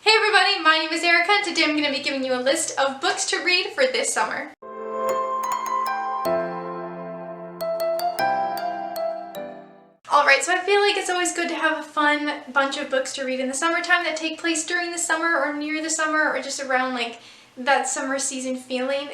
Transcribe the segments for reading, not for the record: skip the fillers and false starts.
Hey everybody, my name is Erica and today I'm going to be giving you a list of books to read for this summer. Alright, so I feel like it's always good to have a fun bunch of books to read in the summertime that take place during the summer or near the summer or just around that summer season feeling,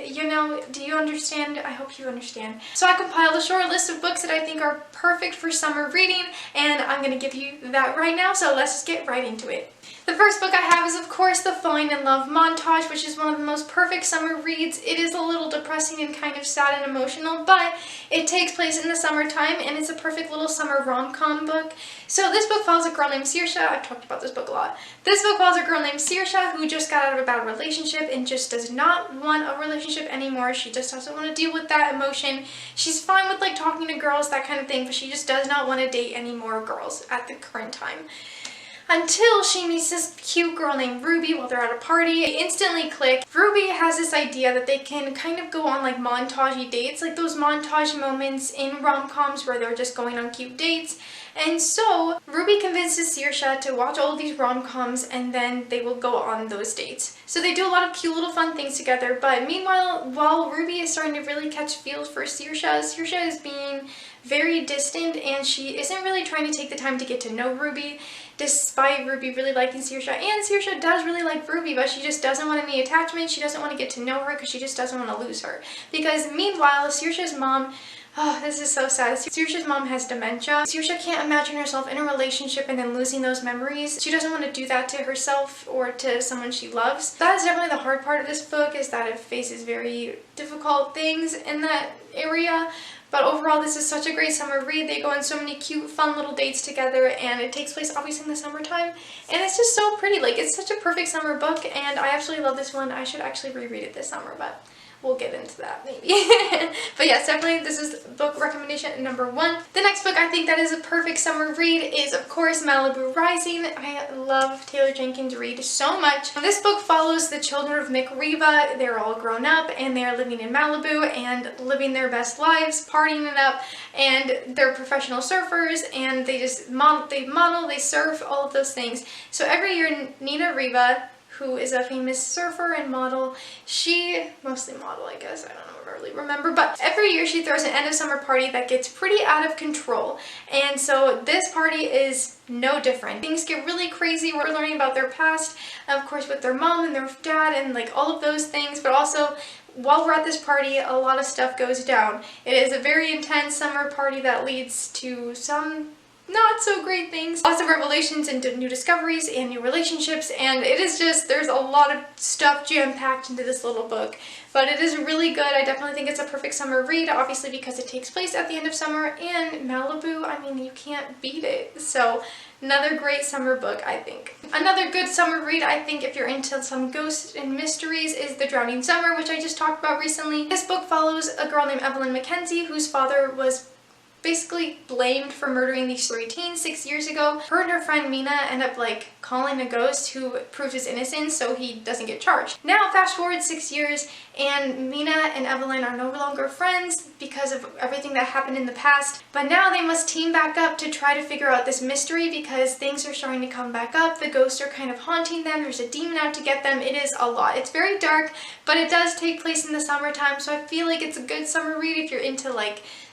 do you understand? I hope you understand. So I compiled a short list of books that I think are perfect for summer reading, and I'm going to give you that right now, so let's just get right into it. The first book I have is, of course, The Falling in Love Montage, which is one of the most perfect summer reads. It is a little depressing and kind of sad and emotional, but it takes place in the summertime, and it's a perfect little summer rom-com book. So this book follows a girl named Saoirse. I've talked about this book a lot. This book follows a girl named Saoirse who just got out of a bad relationship and just does not want a relationship anymore. She just doesn't want to deal with that emotion. She's fine with talking to girls, that kind of thing, but she just does not want to date any more girls at the current time. Until she meets this cute girl named Ruby while they're at a party. They instantly click. Ruby has this idea that they can kind of go on montage-y dates, like those montage moments in rom-coms where they're just going on cute dates. And so Ruby convinces Saoirse to watch all of these rom-coms and then they will go on those dates. So they do a lot of cute little fun things together, but meanwhile, while Ruby is starting to really catch feels for Saoirse is being very distant and she isn't really trying to take the time to get to know Ruby, despite Ruby really liking Saoirse. And Saoirse does really like Ruby, but she just doesn't want any attachment. She doesn't want to get to know her because she just doesn't want to lose her. Because meanwhile, Saoirse's mom, oh, this is so sad. Saoirse's mom has dementia. Saoirse can't imagine herself in a relationship and then losing those memories. She doesn't want to do that to herself or to someone she loves. That is definitely the hard part of this book, is that it faces very difficult things in that area. But overall, this is such a great summer read. They go on so many cute, fun little dates together, and it takes place obviously in the summertime. And it's just so pretty. It's such a perfect summer book, and I absolutely love this one. I should actually reread it this summer, but we'll get into that maybe. But yes, definitely this is book recommendation number 1. The next book I think that is a perfect summer read is, of course, Malibu Rising. I love Taylor Jenkins Reid so much. This book follows the children of Mick Riva. They're all grown up and they're living in Malibu and living their best lives, partying it up, and they're professional surfers and they just model, they surf, all of those things. So every year Nina Riva, who is a famous surfer and model, she, mostly model I guess, I don't know, I really remember, but every year she throws an end of summer party that gets pretty out of control, and so this party is no different. Things get really crazy. We're learning about their past, of course with their mom and their dad and all of those things, but also while we're at this party, a lot of stuff goes down. It is a very intense summer party that leads to some not so great things. Lots of revelations and new discoveries and new relationships, and it is just, there's a lot of stuff jam-packed into this little book. But it is really good. I definitely think it's a perfect summer read, obviously because it takes place at the end of summer, and Malibu, I mean, you can't beat it. So another great summer book, I think. Another good summer read, I think, if you're into some ghosts and mysteries, is The Drowning Summer, which I just talked about recently. This book follows a girl named Evelyn Mackenzie, whose father was basically blamed for murdering these 3 teens 6 years ago. Her and her friend Mina end up calling a ghost who proves his innocence so he doesn't get charged. Now fast forward 6 years and Mina and Evelyn are no longer friends because of everything that happened in the past, but now they must team back up to try to figure out this mystery because things are starting to come back up. The ghosts are kind of haunting them. There's a demon out to get them. It is a lot. It's very dark, but it does take place in the summertime, so I feel like it's a good summer read if you're into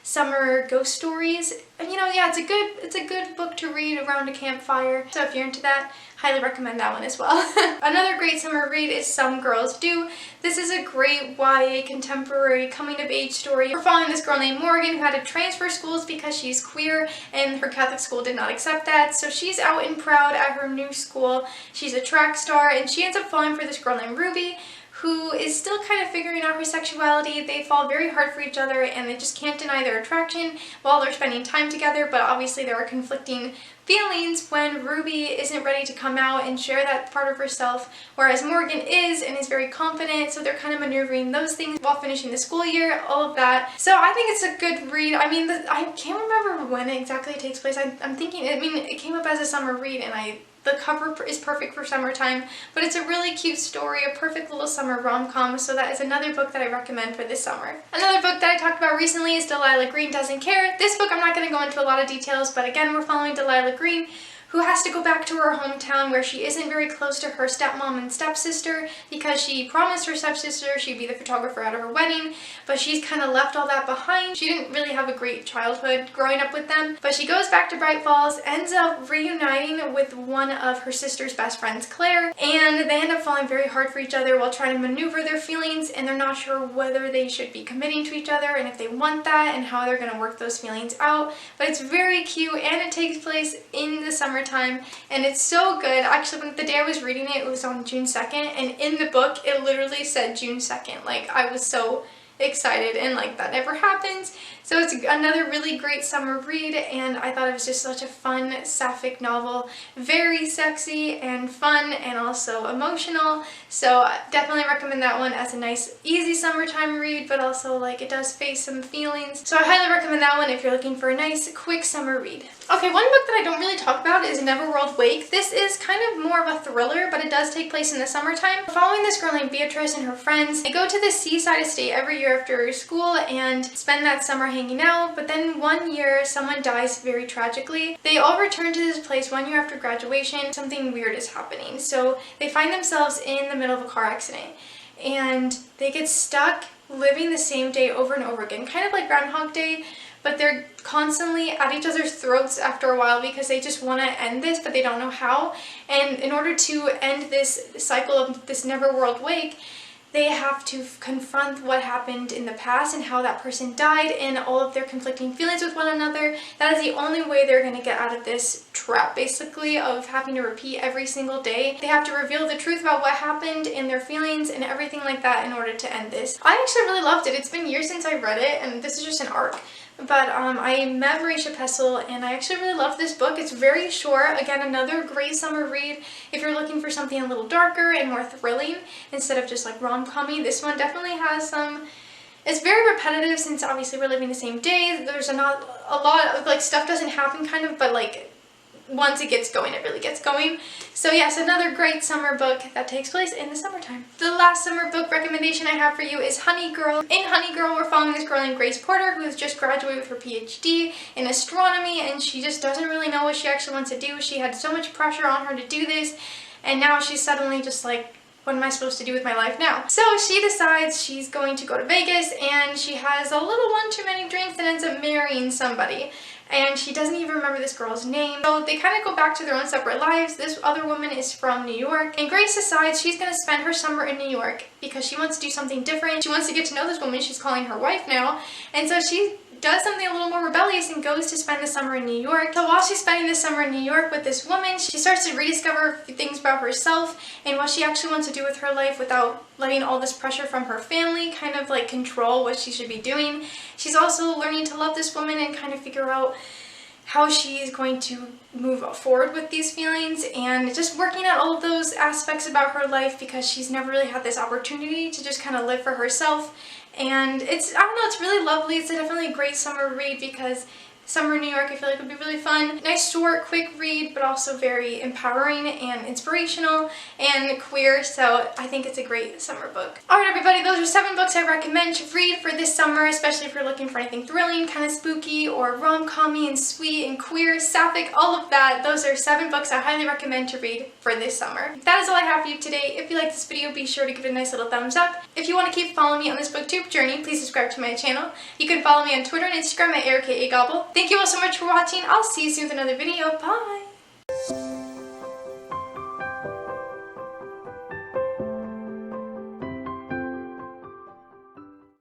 summer ghost stories. And yeah, it's a good book to read around a campfire. So if you're into that, highly recommend that one as well. Another great summer read is Some Girls Do. This is a great YA contemporary coming of age story. We're following this girl named Morgan who had to transfer schools because she's queer and her Catholic school did not accept that. So she's out and proud at her new school. She's a track star and she ends up falling for this girl named Ruby, who is still kind of figuring out her sexuality. They fall very hard for each other and they just can't deny their attraction while they're spending time together, but obviously there are conflicting feelings when Ruby isn't ready to come out and share that part of herself, whereas Morgan is and is very confident, so they're kind of maneuvering those things while finishing the school year, all of that. So I think it's a good read. I mean, I can't remember when exactly it takes place. I'm thinking, it came up as a summer read and the cover is perfect for summertime, but it's a really cute story, a perfect little summer rom-com, so that is another book that I recommend for this summer. Another book that I talked about recently is Delilah Green Doesn't Care. This book I'm not going to go into a lot of details, but again, we're following Delilah Green, who has to go back to her hometown where she isn't very close to her stepmom and stepsister because she promised her stepsister she'd be the photographer at her wedding, but she's kind of left all that behind. She didn't really have a great childhood growing up with them, but she goes back to Bright Falls, ends up reuniting with one of her sister's best friends, Claire, and they end up falling very hard for each other while trying to maneuver their feelings, and they're not sure whether they should be committing to each other and if they want that and how they're going to work those feelings out. But it's very cute and it takes place in the summertime and it's so good. Actually, the day I was reading it, it was on June 2nd, and in the book it literally said June 2nd. Like, I was so excited, and like that never happens. So it's another really great summer read, and I thought it was just such a fun sapphic novel, very sexy and fun and also emotional. So definitely recommend that one as a nice easy summertime read, but also like it does face some feelings. So I highly recommend that one if you're looking for a nice quick summer read. Okay, one book that I don't really talk about is Neverworld Wake. This is kind of more of a thriller, but it does take place in the summertime. Following this girl named Beatrice and her friends, they go to the seaside estate every year after school and spend that summer hanging out, but then one year someone dies very tragically. They all return to this place 1 year after graduation. Something weird is happening. So they find themselves in the middle of a car accident and they get stuck living the same day over and over again, kind of like Groundhog Day, but they're constantly at each other's throats after a while because they just want to end this, but they don't know how. And in order to end this cycle of this Neverworld Wake, they have to confront what happened in the past and how that person died and all of their conflicting feelings with one another. That is the only way they're going to get out of this trap, basically, of having to repeat every single day. They have to reveal the truth about what happened and their feelings and everything like that in order to end this. I actually really loved it. It's been years since I read it, and this is just an arc. But I met Marisha Pessel and I actually really loved this book. It's very short. Again, another great summer read if you're looking for something a little darker and more thrilling instead of just like rom-com-y. This one definitely has some... It's very repetitive since obviously we're living the same day. There's not a lot of like stuff doesn't happen kind of, but like once it gets going, it really gets going. So yes, another great summer book that takes place in the summertime. The last summer book recommendation I have for you is Honey Girl. In Honey Girl, we're following this girl named Grace Porter who has just graduated with her PhD in astronomy, and she just doesn't really know what she actually wants to do. She had so much pressure on her to do this, and now she's suddenly just like, what am I supposed to do with my life now? So she decides she's going to go to Vegas, and she has a little one too many drinks and ends up marrying somebody. And she doesn't even remember this girl's name. So they kind of go back to their own separate lives. This other woman is from New York, and Grace decides she's going to spend her summer in New York because she wants to do something different. She wants to get to know this woman she's calling her wife now, and so she does something a little more rebellious and goes to spend the summer in New York. So while she's spending the summer in New York with this woman, she starts to rediscover things about herself and what she actually wants to do with her life without letting all this pressure from her family kind of like control what she should be doing. She's also learning to love this woman and kind of figure out how she is going to move forward with these feelings, and just working out all of those aspects about her life because she's never really had this opportunity to just kind of live for herself. And it's, I don't know, it's really lovely. It's definitely a great summer read because summer in New York I feel like would be really fun. Nice short, quick read, but also very empowering and inspirational and queer, so I think it's a great summer book. Alright everybody, those are 7 books I recommend to read for this summer, especially if you're looking for anything thrilling, kind of spooky, or rom-com-y and sweet and queer, sapphic, all of that. Those are 7 books I highly recommend to read for this summer. That is all I have for you today. If you like this video, be sure to give it a nice little thumbs up. If you want to keep following me on this booktube journey, please subscribe to my channel. You can follow me on Twitter and Instagram at ArikaAGobble. Thank you all so much for watching. I'll see you soon with another video. Bye!